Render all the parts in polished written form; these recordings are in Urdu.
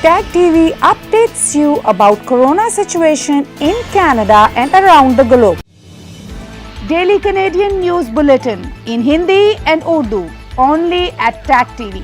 Tag TV updates you about corona situation in Canada and around the globe. Daily Canadian News Bulletin in Hindi and Urdu only at Tag TV.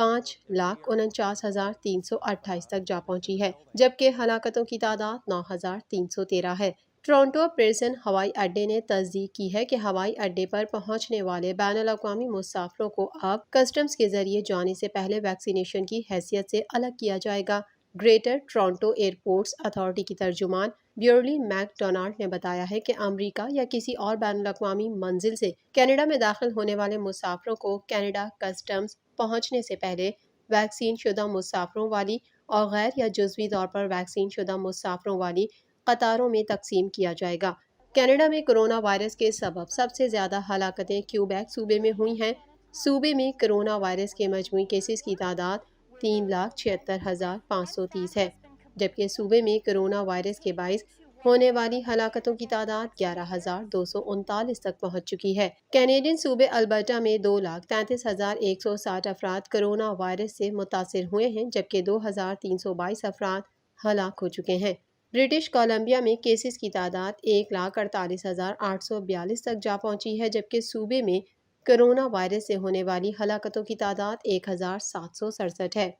5,49,328 تک جا پہنچی ہے، جبکہ ہلاکتوں کی تعداد 9,313 ہے۔ ٹورنٹو پیرسن ہوائی اڈے نے تصدیق کی ہے کہ ہوائی اڈے پر پہنچنے والے بین الاقوامی مسافروں کو اب کسٹمز کے ذریعے جانے سے پہلے ویکسینیشن کی حیثیت سے الگ کیا جائے گا۔ گریٹر ٹورنٹو ایئرپورٹس اتھارٹی کی ترجمان بیورلی میک ڈونالڈ نے بتایا ہے کہ امریکہ یا کسی اور بین الاقوامی منزل سے کینیڈا میں داخل ہونے والے مسافروں کو کینیڈا کسٹمز پہنچنے سے پہلے ویکسین شدہ مسافروں والی اور غیر یا جزوی طور پر ویکسین شدہ مسافروں والی قطاروں میں تقسیم کیا جائے گا۔ کینیڈا میں کرونا وائرس کے سبب سب سے زیادہ ہلاکتیں کیوبیک صوبے میں ہوئی ہیں۔ صوبے میں کرونا وائرس کے مجموعی کیسز کی تعداد 3,76,530 ہے، جبکہ صوبے میں کرونا وائرس کے باعث ہونے والی ہلاکتوں کی تعداد 11,239 تک پہنچ چکی ہے۔ کینیڈین صوبے البرٹا میں 2,33,160 افراد کرونا وائرس سے متاثر ہوئے ہیں، جبکہ 2,322 افراد ہلاک ہو چکے ہیں۔ برٹش کولمبیا میں کیسز کی تعداد 1,48,842 تک جا پہنچی ہے، جبکہ صوبے میں کرونا وائرس سے ہونے والی ہلاکتوں کی تعداد 1,767 ہے۔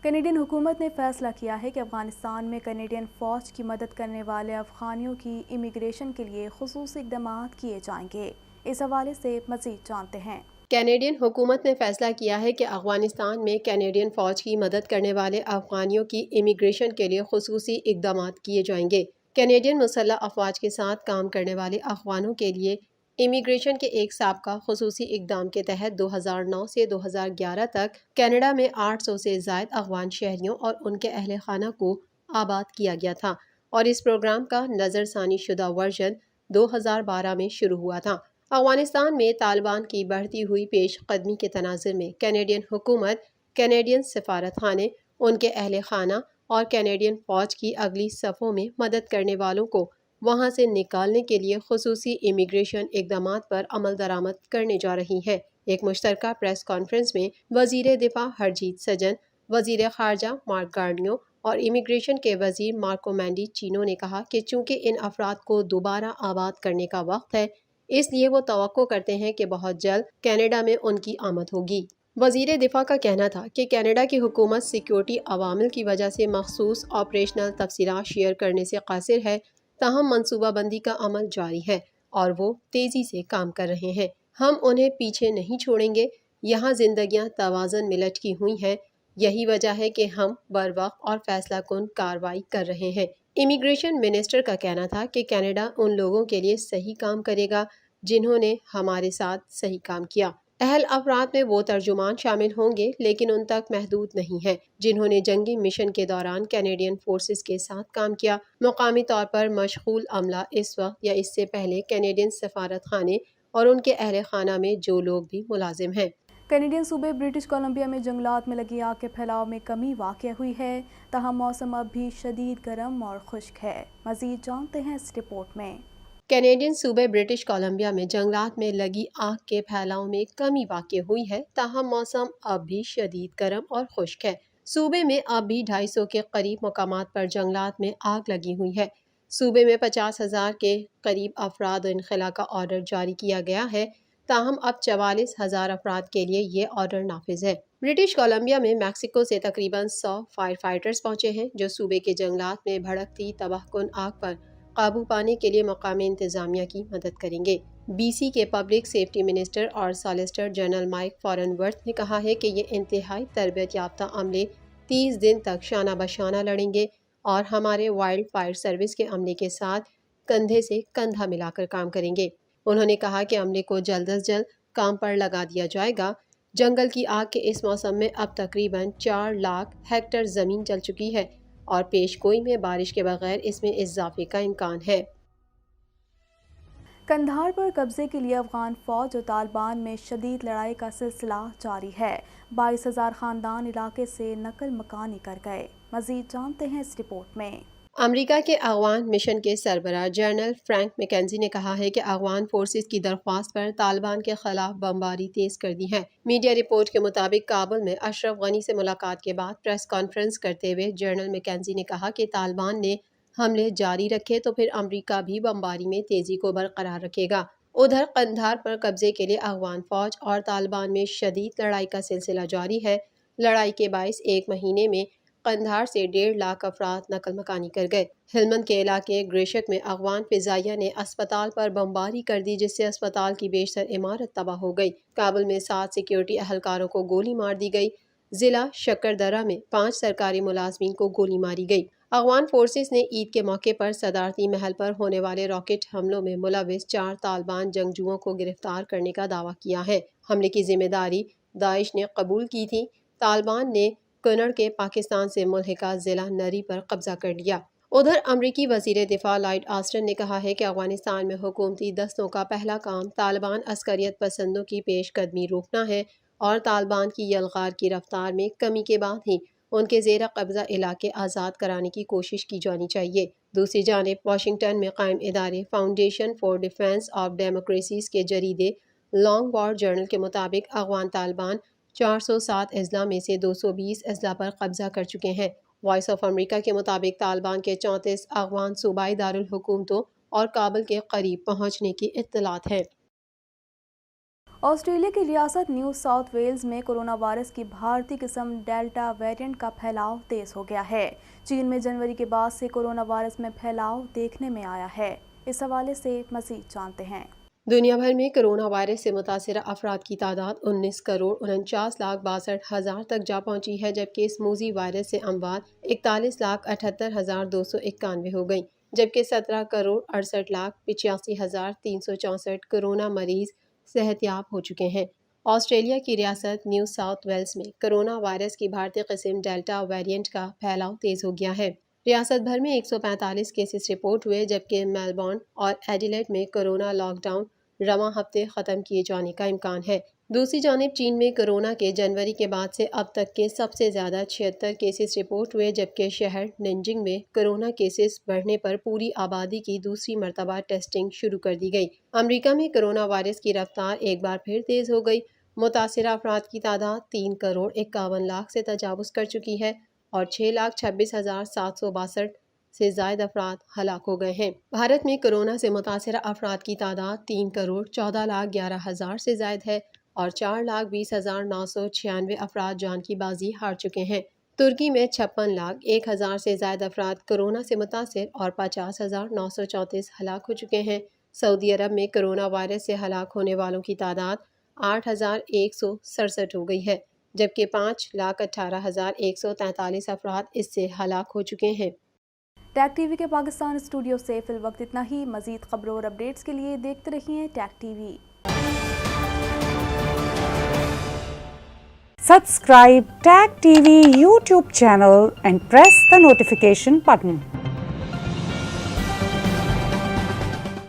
کینیڈین حکومت نے فیصلہ کیا ہے کہ افغانستان میں کینیڈین فوج کی مدد کرنے والے افغانیوں کی امیگریشن کے لیے خصوصی اقدامات کیے جائیں گے۔ اس حوالے سے مزید جانتے ہیں۔ کینیڈین حکومت نے فیصلہ کیا ہے کہ افغانستان میں کینیڈین فوج کی مدد کرنے والے افغانیوں کی امیگریشن کے لیے خصوصی اقدامات کیے جائیں گے۔ کینیڈین مسلح افواج کے ساتھ کام کرنے والے افغانوں کے لیے امیگریشن کے ایک سابقہ خصوصی اقدام کے تحت 2009 سے 2011 تک کینیڈا میں 800 سے زائد افغان شہریوں اور ان کے اہل خانہ کو آباد کیا گیا تھا، اور اس پروگرام کا نظر ثانی شدہ ورژن 2012 میں شروع ہوا تھا۔ افغانستان میں طالبان کی بڑھتی ہوئی پیش قدمی کے تناظر میں کینیڈین حکومت کینیڈین سفارت خانے، ان کے اہل خانہ اور کینیڈین فوج کی اگلی صفوں میں مدد کرنے والوں کو وہاں سے نکالنے کے لیے خصوصی امیگریشن اقدامات پر عمل درآمد کرنے جا رہی ہے۔ ایک مشترکہ پریس کانفرنس میں وزیر دفاع ہرجیت سجن، وزیر خارجہ مارک گارنیو اور امیگریشن کے وزیر مارکو مینڈی چینو نے کہا کہ چونکہ ان افراد کو دوبارہ آباد کرنے کا وقت ہے، اس لیے وہ توقع کرتے ہیں کہ بہت جلد کینیڈا میں ان کی آمد ہوگی۔ وزیر دفاع کا کہنا تھا کہ کینیڈا کی حکومت سیکیورٹی عوامل کی وجہ سے مخصوص آپریشنل تفصیلات شیئر کرنے سے قاصر ہے، تاہم منصوبہ بندی کا عمل جاری ہے اور وہ تیزی سے کام کر رہے ہیں۔ ہم انہیں پیچھے نہیں چھوڑیں گے۔ یہاں زندگیاں توازن میں لٹکی ہوئی ہیں، یہی وجہ ہے کہ ہم بروقت اور فیصلہ کن کارروائی کر رہے ہیں۔ امیگریشن منسٹر کا کہنا تھا کہ کینیڈا ان لوگوں کے لیے صحیح کام کرے گا جنہوں نے ہمارے ساتھ صحیح کام کیا۔ اہل افراد میں وہ ترجمان شامل ہوں گے، لیکن ان تک محدود نہیں ہیں جنہوں نے جنگی مشن کے دوران کینیڈین فورسز کے ساتھ کام کیا۔ مقامی طور پر مشغول عملہ اس وقت یا اس سے پہلے کینیڈین سفارت خانے اور ان کے اہل خانہ میں جو لوگ بھی ملازم ہیں۔ کینیڈین صوبے برٹش کولمبیا میں جنگلات میں لگی آگ کے پھیلاؤ میں کمی واقع ہوئی ہے، تاہم موسم اب بھی شدید گرم اور خشک ہے۔ مزید جانتے ہیں اس رپورٹ میں۔ کینیڈین صوبے برٹش کولمبیا میں جنگلات میں لگی آگ کے پھیلاؤ میں کمی واقع ہوئی ہے، تاہم موسم اب بھی شدید گرم اور خشک ہے۔ صوبے میں اب بھی 250 کے قریب مقامات پر جنگلات میں آگ لگی ہوئی ہے۔ صوبے میں 50,000 کے قریب افراد انخلا کا آرڈر جاری کیا گیا ہے، تاہم اب 44,000 افراد کے لیے یہ آرڈر نافذ ہے۔ برٹش کولمبیا میں میکسیکو سے تقریباً 100 فائر فائٹرز پہنچے ہیں، جو صوبے کے جنگلات میں بھڑکتی تباہ کن آگ پر قابو پانے کے لیے مقامی انتظامیہ کی مدد کریں گے۔ بی سی کے پبلک سیفٹی منسٹر اور solicitor general mic foreign worth نے کہا ہے کہ یہ انتہائی تربیت یافتہ عملے 30 دن تک شانہ بشانہ لڑیں گے اور ہمارے وائلڈ فائر سروس کے عملے کے ساتھ کندھے سے کندھا ملا کر کام کریں گے۔ انہوں نے کہا کہ عملے کو جلد از جلد کام پر لگا دیا جائے گا۔ جنگل کی آگ کے اس موسم میں اب تقریباً 4 لاکھ ہیکٹر زمین جل چکی ہے اور پیش گوئی میں بارش کے بغیر اس میں اضافے کا امکان ہے۔ قندھار پر قبضے کے لیے افغان فوج اور طالبان میں شدید لڑائی کا سلسلہ جاری ہے۔ 22,000 خاندان علاقے سے نقل مکانی کر گئے۔ مزید جانتے ہیں اس رپورٹ میں۔ امریکہ کے افغان مشن کے سربراہ جنرل فرینک میکنزی نے کہا ہے کہ افغان فورسز کی درخواست پر طالبان کے خلاف بمباری تیز کر دی ہے۔ میڈیا رپورٹ کے مطابق کابل میں اشرف غنی سے ملاقات کے بعد پریس کانفرنس کرتے ہوئے جنرل میکنزی نے کہا کہ طالبان نے حملے جاری رکھے تو پھر امریکہ بھی بمباری میں تیزی کو برقرار رکھے گا۔ ادھر قندھار پر قبضے کے لیے افغان فوج اور طالبان میں شدید لڑائی کا سلسلہ جاری ہے۔ لڑائی کے باعث ایک مہینے میں قندھار سے 1.5 لاکھ افراد نقل مکانی کر گئے۔ ہلمند کے علاقے گریشک میں افغان فضائیہ نے اسپتال پر بمباری کر دی، جس سے اسپتال کی بیشتر عمارت تباہ ہو گئی۔ کابل میں 7 سیکیورٹی اہلکاروں کو گولی مار دی گئی۔ ضلع شکردرہ میں 5 سرکاری ملازمین کو گولی ماری گئی۔ افغان فورسز نے عید کے موقع پر صدارتی محل پر ہونے والے راکٹ حملوں میں ملوث 4 طالبان جنگجوؤں کو گرفتار کرنے کا دعویٰ کیا ہے۔ حملے کی ذمہ داری داعش نے قبول کی تھی۔ طالبان نے کنڑ کے پاکستان سے ملحقہ ضلع نری پر قبضہ کر لیا۔ ادھر امریکی وزیر دفاع لائیڈ آسٹن نے کہا ہے کہ افغانستان میں حکومتی دستوں کا پہلا کام طالبان عسکریت پسندوں کی پیش قدمی روکنا ہے اور طالبان کی یلغار کی رفتار میں کمی کے بعد ہی ان کے زیر قبضہ علاقے آزاد کرانے کی کوشش کی جانی چاہیے۔ دوسری جانب واشنگٹن میں قائم ادارے foundation for defence of democracies کے جریدے لانگ وار جرنل کے مطابق افغان طالبان 407 اضلاع میں سے 220 اضلاع پر قبضہ کر چکے ہیں۔ وائس آف امریکہ کے مطابق طالبان کے 34 افغان صوبائی دارالحکومتوں اور کابل کے قریب پہنچنے کی اطلاعات ہیں۔ آسٹریلیا کی ریاست نیو ساؤتھ ویلز میں کرونا وائرس کی بھارتی قسم ڈیلٹا ویرینٹ کا پھیلاؤ تیز ہو گیا ہے۔ چین میں جنوری کے بعد سے کرونا وائرس میں پھیلاؤ دیکھنے میں آیا ہے۔ اس حوالے سے مزید جانتے ہیں۔ دنیا بھر میں کرونا وائرس سے متاثرہ افراد کی تعداد 19,49,62,000 تک جا پہنچی ہے، جبکہ اس موذی وائرس سے اموات 41,78,291 ہو گئیں، جبکہ 17,68,85,364 کرونا مریض صحت یاب ہو چکے ہیں۔ آسٹریلیا کی ریاست نیو ساؤتھ ویلز میں کرونا وائرس کی بھارتی قسم ڈیلٹا ویرینٹ کا پھیلاؤ تیز ہو گیا ہے۔ ریاست بھر میں 145 کیسز رپورٹ ہوئے، جبکہ میلبورن اور ایڈیلیڈ میں کرونا لاک ڈاؤن رواں ہفتے ختم کیے جانے کا امکان ہے۔ دوسری جانب چین میں کرونا کے جنوری کے بعد سے اب تک کے سب سے زیادہ 76 کیسز رپورٹ ہوئے، جبکہ شہر ننجنگ میں کرونا کیسز بڑھنے پر پوری آبادی کی دوسری مرتبہ ٹیسٹنگ شروع کر دی گئی۔ امریکہ میں کرونا وائرس کی رفتار ایک بار پھر تیز ہو گئی۔ متاثرہ افراد کی تعداد 3,51,00,000 سے تجاوز کر چکی ہے اور 6,26,762 سے زائد افراد ہلاک ہو گئے ہیں۔ بھارت میں کرونا سے متاثرہ افراد کی تعداد 3,14,11,000 سے زائد ہے اور 4,20,996 افراد جان کی بازی ہار چکے ہیں۔ ترکی میں 56,01,000 سے زائد افراد کرونا سے متاثر اور 50,934 ہلاک ہو چکے ہیں۔ سعودی عرب میں کرونا وائرس سے ہلاک ہونے والوں کی تعداد 8,167 ہو گئی ہے، جبکہ 5,18,143 افراد اس سے ہلاک ہو چکے ہیں۔ ٹیک ٹی وی کے پاکستان اسٹوڈیو سے فی الوقت اتنا ہی۔ مزید خبروں اور اپڈیٹس کے لیے دیکھتے رہیے tech T V. Subscribe Tag TV YouTube channel and press the notification button.